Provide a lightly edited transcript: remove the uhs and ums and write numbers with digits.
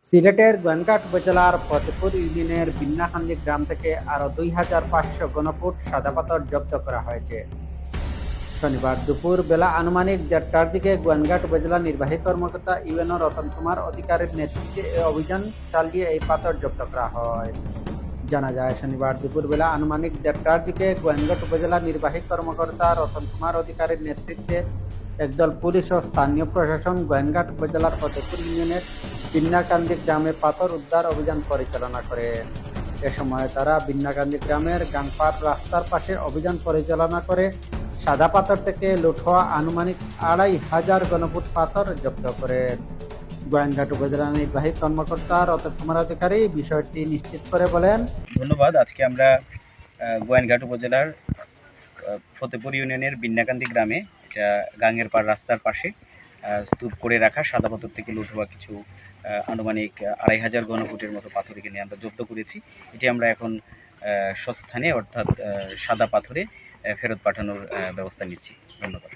সিলেটের গোয়েনঘাট উপজেলার ফতেপুর ইউনিয়নের বিন্নাকান্দি গ্রাম থেকে আরও ২,৫০০ ঘনফুট সাদা পাথর জব্দ করা হয়েছে। শনিবার দুপুর বেলা আনুমানিক ১:৩০টার দিকে গোয়েনঘাট উপজেলা নির্বাহী কর্মকর্তা ইউএনও রতন কুমার অধিকারীর নেতৃত্বে এই অভিযান চালিয়ে এই পাথর জব্দ করা হয়। জানা যায়, শনিবার দুপুরবেলা আনুমানিক ১:৩০টার দিকে গোয়েনঘাট উপজেলা নির্বাহী কর্মকর্তা রতন কুমার অধিকারীর নেতৃত্বে একদল পুলিশ ও স্থানীয় প্রশাসন গোয়েনঘাট উপজেলার ফতেপুর ইউনিয়নের বিন্নাকান্দি গ্রামে পাথর উদ্ধার অভিযান পরিচালনা করে। এ সময় তারা বিন্নাকান্দি গ্রামের গাংপাট রাস্তার পাশে অভিযান পরিচালনা করে সাদা পাথর থেকে লুট হওয়া আনুমানিক ২,৫০০ ঘনফুট পাথর জব্দ করে। গোয়েনঘাট উপজেলা নির্বাহী কর্মকর্তা রতন কুমার অধিকারী বিষয়টি নিশ্চিত করে বলেন, ধন্যবাদ। আজকে আমরা গোয়াইনঘাট উপজেলার ফতেপুর ইউনিয়নের বিন্নাকান্দি গ্রামে, এটা গাঙ্গের পাড় রাস্তার পাশে স্তূপ করে রাখা সাদা পাথর থেকে লুট হওয়া কিছু আনুমানিক ২,৫০০ ঘনফুটের মতো পাথর এখানে আমরা জব্দ করেছি। এটি আমরা এখন স্বস্থানে অর্থাৎ সাদা পাথরে ফেরত পাঠানোর ব্যবস্থা নিচ্ছি। ধন্যবাদ।